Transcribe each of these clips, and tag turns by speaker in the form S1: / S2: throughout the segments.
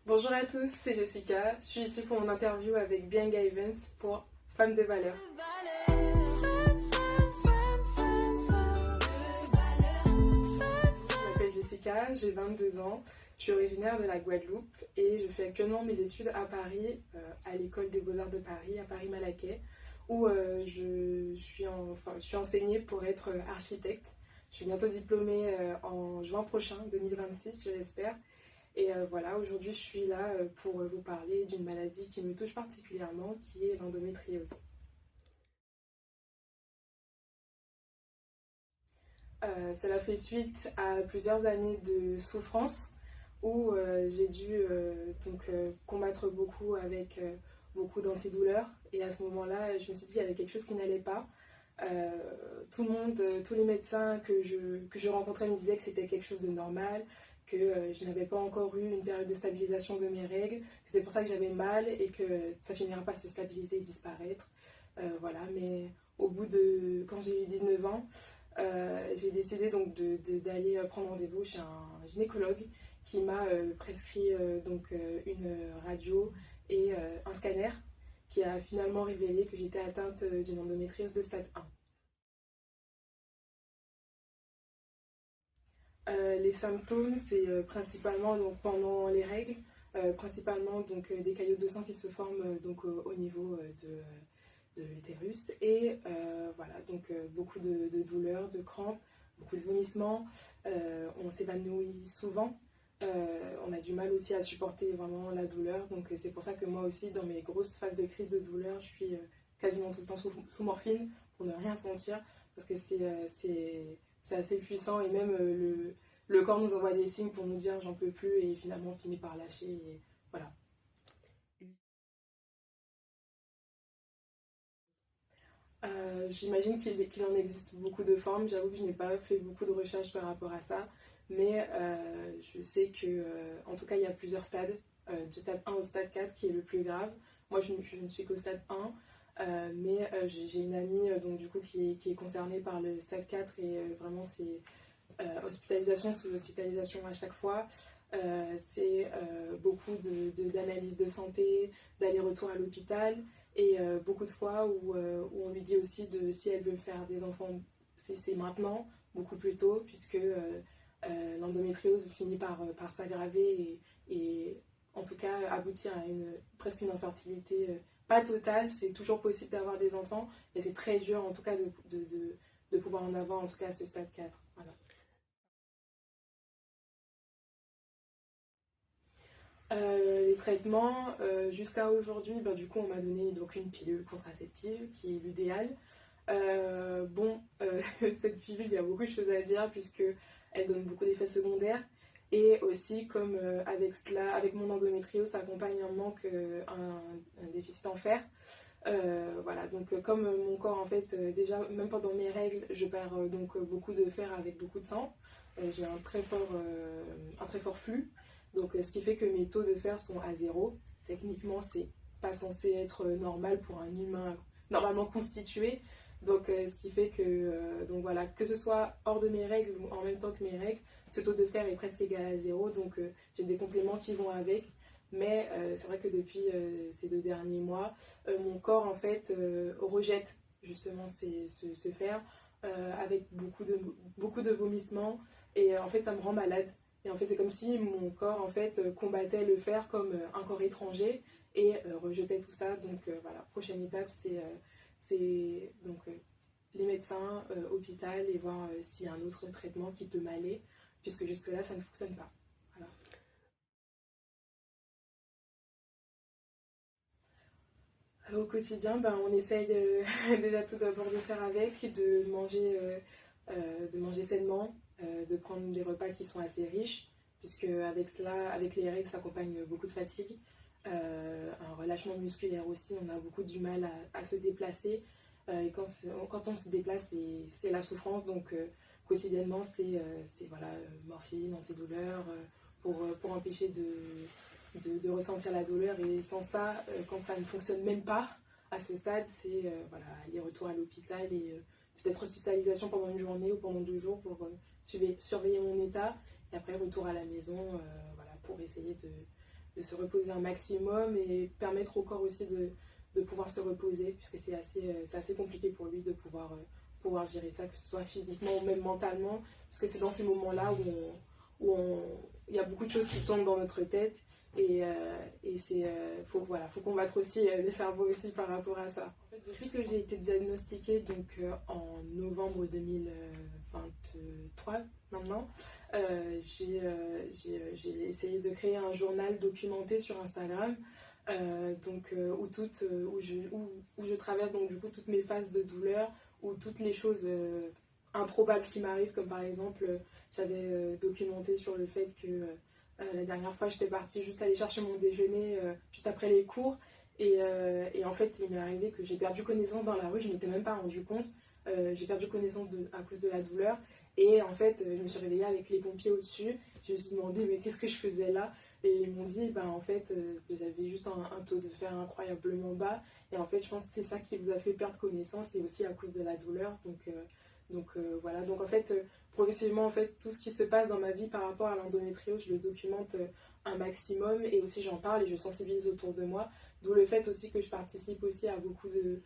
S1: Bonjour à tous, c'est Jessica. Je suis ici pour mon interview avec Bianca Evans pour Femmes de valeur. Je m'appelle Jessica, j'ai 22 ans. Je suis originaire de la Guadeloupe et je fais actuellement mes études à Paris, à l'école des Beaux-Arts de Paris, à Paris-Malaquais, où je suis enseignée pour être architecte. Je suis bientôt diplômée en juin prochain, 2026, je l'espère. Et voilà, aujourd'hui je suis là pour vous parler d'une maladie qui me touche particulièrement, qui est l'endométriose. Cela fait suite à plusieurs années de souffrance où j'ai dû combattre beaucoup avec beaucoup d'antidouleurs. Et à ce moment-là, je me suis dit qu'il y avait quelque chose qui n'allait pas. Euh, Tout le monde, tous les médecins que je rencontrais me disaient que c'était quelque chose de normal, que je n'avais pas encore eu une période de stabilisation de mes règles, que c'est pour ça que j'avais mal et que ça finira pas se stabiliser et disparaître. Voilà, mais quand j'ai eu 19 ans, j'ai décidé donc d'aller prendre rendez-vous chez un gynécologue qui m'a prescrit une radio et un scanner qui a finalement révélé que j'étais atteinte d'une endométriose de stade 1. Les symptômes, c'est principalement donc, pendant les règles, principalement des caillots de sang qui se forment au niveau de l'utérus et voilà beaucoup de douleurs, de crampes, beaucoup de vomissements. On s'évanouit souvent. On a du mal aussi à supporter vraiment la douleur, donc c'est pour ça que moi aussi dans mes grosses phases de crise de douleur je suis quasiment tout le temps sous morphine pour ne rien sentir parce que c'est assez puissant et même le corps nous envoie des signes pour nous dire j'en peux plus et finalement on finit par lâcher et voilà. J'imagine qu'il en existe beaucoup de formes. J'avoue que je n'ai pas fait beaucoup de recherches par rapport à ça, mais je sais que, en tout cas, il y a plusieurs stades, du stade 1 au stade 4 qui est le plus grave. Moi, je ne suis qu'au stade 1, mais j'ai une amie donc, du coup, qui est concernée par le stade 4 et vraiment, c'est hospitalisation sous hospitalisation à chaque fois. C'est beaucoup d'analyses de santé, d'aller-retour à l'hôpital et beaucoup de fois où on lui dit aussi si elle veut faire des enfants, c'est maintenant, beaucoup plus tôt, puisque l'endométriose finit par s'aggraver et en tout cas aboutir à presque une infertilité pas totale. C'est toujours possible d'avoir des enfants, mais c'est très dur en tout cas de pouvoir en avoir en tout cas à ce stade 4. Voilà. Les traitements, jusqu'à aujourd'hui, ben, du coup, on m'a donné donc, une pilule contraceptive qui est l'idéal. Cette pilule, il y a beaucoup de choses à dire puisque elle donne beaucoup d'effets secondaires. Et aussi, comme avec cela, avec mon endométriose, ça accompagne un manque, un déficit en fer. Voilà, donc comme mon corps, en fait, déjà, même pendant mes règles, je perds beaucoup de fer avec beaucoup de sang. J'ai un très fort flux. Donc, ce qui fait que mes taux de fer sont à zéro. Techniquement, c'est pas censé être normal pour un humain normalement constitué. Donc, ce qui fait que, donc voilà, que ce soit hors de mes règles ou en même temps que mes règles, ce taux de fer est presque égal à zéro. Donc, j'ai des compléments qui vont avec. Mais c'est vrai que depuis ces 2 derniers mois, mon corps en fait rejette justement ce fer avec beaucoup de vomissements et en fait ça me rend malade. Et en fait c'est comme si mon corps en fait combattait le fer comme un corps étranger et rejetait tout ça. Donc voilà, prochaine étape c'est les médecins, hôpital et voir s'il y a un autre traitement qui peut m'aller puisque jusque là ça ne fonctionne pas. Voilà. Au quotidien, ben, on essaye déjà tout d'abord de faire avec, de manger sainement, de prendre des repas qui sont assez riches, puisque avec cela, avec les règles, ça accompagne beaucoup de fatigue, un relâchement musculaire aussi, on a beaucoup du mal à se déplacer, et quand on se déplace, c'est la souffrance, donc quotidiennement, voilà, morphine, antidouleur, pour empêcher de ressentir la douleur. Et sans ça, quand ça ne fonctionne même pas à ce stade, c'est voilà, les retours à l'hôpital et peut-être hospitalisation pendant une journée ou pendant 2 jours pour surveiller mon état. Et après, retour à la maison voilà, pour essayer de se reposer un maximum et permettre au corps aussi de pouvoir se reposer, puisque c'est assez compliqué pour lui de pouvoir gérer ça, que ce soit physiquement ou même mentalement, parce que c'est dans ces moments-là il y a beaucoup de choses qui tournent dans notre tête et faut combattre aussi le cerveau aussi par rapport à ça. En fait, depuis que j'ai été diagnostiquée en novembre 2023 maintenant, j'ai essayé de créer un journal documenté sur Instagram où je traverse donc du coup toutes mes phases de douleur ou toutes les choses improbables qui m'arrivent, comme par exemple j'avais documenté sur le fait que la dernière fois j'étais partie juste aller chercher mon déjeuner juste après les cours et en fait il m'est arrivé que j'ai perdu connaissance dans la rue, je ne m'étais même pas rendu compte. J'ai perdu connaissance à cause de la douleur et en fait je me suis réveillée avec les pompiers au-dessus. Je me suis demandé mais qu'est-ce que je faisais là, et ils m'ont dit bah en fait j'avais juste un taux de fer incroyablement bas et en fait je pense que c'est ça qui vous a fait perdre connaissance et aussi à cause de la douleur. Voilà, donc en fait progressivement en fait tout ce qui se passe dans ma vie par rapport à l'endométriose je le documente un maximum et aussi j'en parle et je sensibilise autour de moi, d'où le fait aussi que je participe aussi à beaucoup de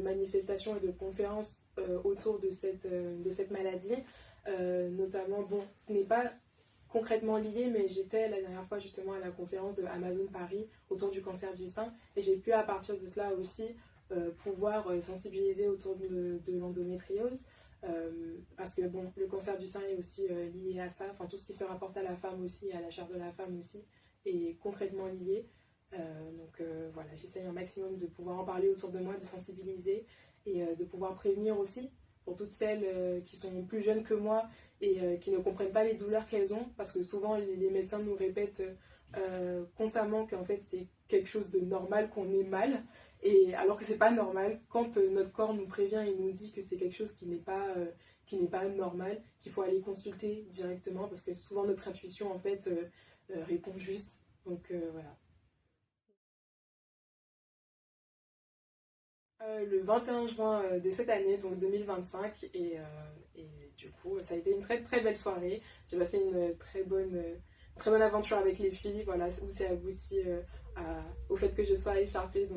S1: manifestations et de conférences autour de cette maladie. Notamment, bon, ce n'est pas concrètement lié, mais j'étais la dernière fois justement à la conférence de Amazon Paris autour du cancer du sein et j'ai pu à partir de cela aussi pouvoir sensibiliser autour de l'endométriose. Parce que bon, le cancer du sein est aussi lié à ça, enfin tout ce qui se rapporte à la femme aussi, à la chair de la femme aussi, est concrètement lié. Voilà, j'essaye un maximum de pouvoir en parler autour de moi, de sensibiliser et de pouvoir prévenir aussi pour toutes celles qui sont plus jeunes que moi et qui ne comprennent pas les douleurs qu'elles ont, parce que souvent les médecins nous répètent constamment qu'en fait c'est quelque chose de normal, qu'on est mal, et alors que c'est pas normal. Quand notre corps nous prévient et nous dit que c'est quelque chose qui n'est pas normal, qu'il faut aller consulter directement, parce que souvent notre intuition en fait répond juste. Voilà. Le 21 juin de cette année, donc 2025, et du coup, ça a été une très très belle soirée. J'ai passé une très bonne aventure avec les filles, voilà, où c'est abouti au fait que je sois écharpée,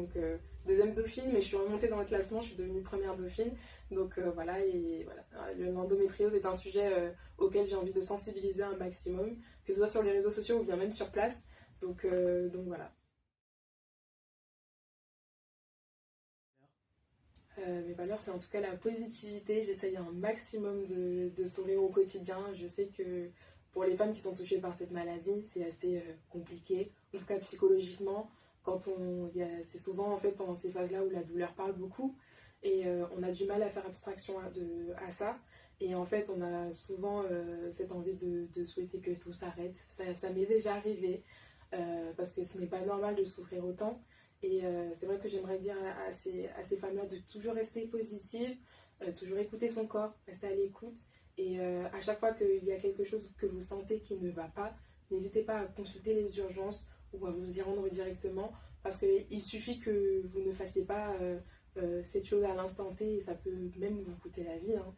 S1: deuxième dauphine, mais je suis remontée dans le classement, je suis devenue première dauphine. Voilà, et voilà. L'endométriose est un sujet auquel j'ai envie de sensibiliser un maximum, que ce soit sur les réseaux sociaux ou bien même sur place. Voilà. Mes valeurs, c'est en tout cas la positivité. J'essaye un maximum de sourire au quotidien. Je sais que pour les femmes qui sont touchées par cette maladie, c'est assez compliqué, en tout cas psychologiquement. C'est souvent en fait pendant ces phases-là où la douleur parle beaucoup et on a du mal à faire abstraction à ça. Et en fait, on a souvent cette envie de souhaiter que tout s'arrête. Ça m'est déjà arrivé parce que ce n'est pas normal de souffrir autant. Et c'est vrai que j'aimerais dire à ces femmes-là de toujours rester positive, toujours écouter son corps, rester à l'écoute. Et à chaque fois qu'il y a quelque chose que vous sentez qui ne va pas, n'hésitez pas à consulter les urgences ou à vous y rendre directement. Parce qu'il suffit que vous ne fassiez pas cette chose à l'instant T et ça peut même vous coûter la vie, hein.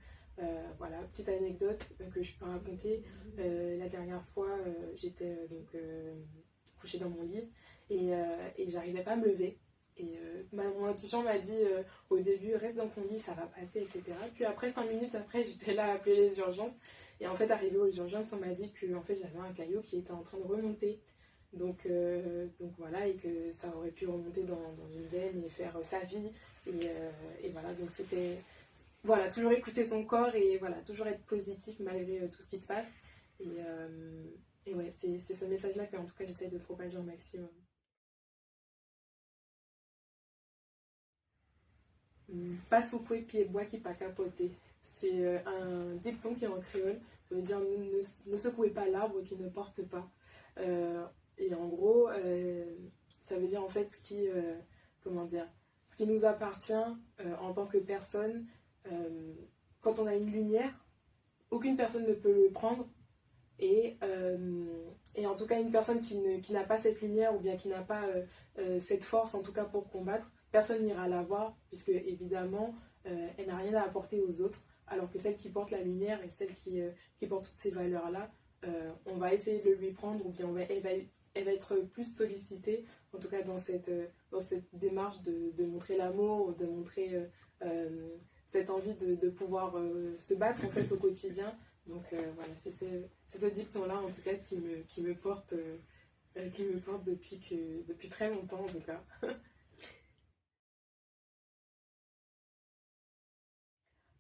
S1: Voilà, petite anecdote que je peux raconter. La dernière fois, j'étais couchée dans mon lit et j'arrivais pas à me lever. Et mon intuition m'a dit au début, reste dans ton lit, ça va passer, etc. Puis après, 5 minutes après, j'étais là à appeler les urgences. Et en fait, arrivé aux urgences, on m'a dit que en fait, j'avais un caillot qui était en train de remonter. Voilà, et que ça aurait pu remonter dans une veine et faire sa vie. Et voilà, donc c'était... Voilà, toujours écouter son corps et voilà, toujours être positif malgré tout ce qui se passe. Et ouais, c'est ce message-là que en tout cas j'essaie de propager au maximum. Pas souper pied bois qui pas capoter. C'est un dicton qui est en créole. Ça veut dire ne secouez pas l'arbre qui ne porte pas. Euh, et en gros, ça veut dire en fait comment dire, ce qui nous appartient en tant que personne. euh, Quand on a une lumière, aucune personne ne peut le prendre. Et, et en tout cas, une personne qui n'a pas cette lumière ou bien qui n'a pas cette force, en tout cas pour combattre, personne n'ira la voir, puisque évidemment, elle n'a rien à apporter aux autres, alors que celle qui porte la lumière et celle qui porte toutes ces valeurs-là, on va essayer de lui prendre, ou bien elle va être plus sollicitée, en tout cas dans cette démarche de montrer l'amour, de montrer cette envie de pouvoir se battre en fait au quotidien. Donc voilà, c'est ce dicton-là en tout cas qui me porte depuis très longtemps en tout cas.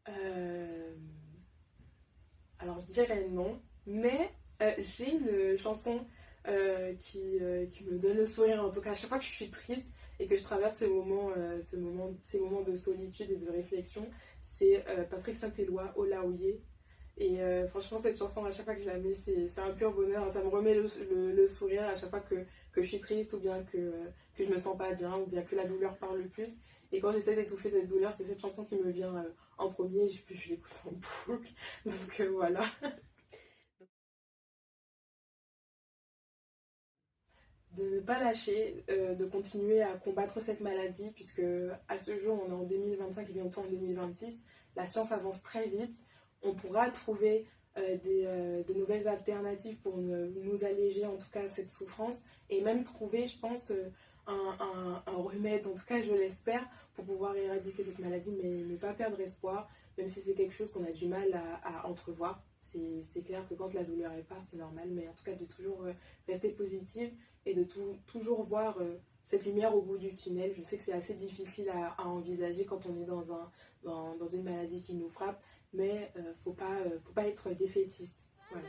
S1: Euh, alors je dirais non, mais j'ai une chanson qui me donne le sourire, en tout cas à chaque fois que je suis triste et que je traverse ces moments de solitude et de réflexion, c'est Patrick Saint-Éloi, Olaouye. Et franchement, cette chanson, à chaque fois que je la mets, c'est un pur bonheur. Ça me remet le sourire à chaque fois que je suis triste ou bien que je me sens pas bien ou bien que la douleur parle le plus. Et quand j'essaie d'étouffer cette douleur, c'est cette chanson qui me vient en premier. Puis je l'écoute en boucle. Donc voilà. De ne pas lâcher, de continuer à combattre cette maladie, puisque à ce jour, on est en 2025 et bientôt en 2026. La science avance très vite. On pourra trouver de nouvelles alternatives pour nous alléger, en tout cas, cette souffrance, et même trouver, je pense, un remède, en tout cas, je l'espère, pour pouvoir éradiquer cette maladie, mais ne pas perdre espoir, même si c'est quelque chose qu'on a du mal à entrevoir. C'est clair que quand la douleur est pas, c'est normal, mais en tout cas, de toujours rester positive et de toujours voir cette lumière au bout du tunnel. Je sais que c'est assez difficile à envisager quand on est dans une maladie qui nous frappe, mais faut pas être défaitiste. Voilà.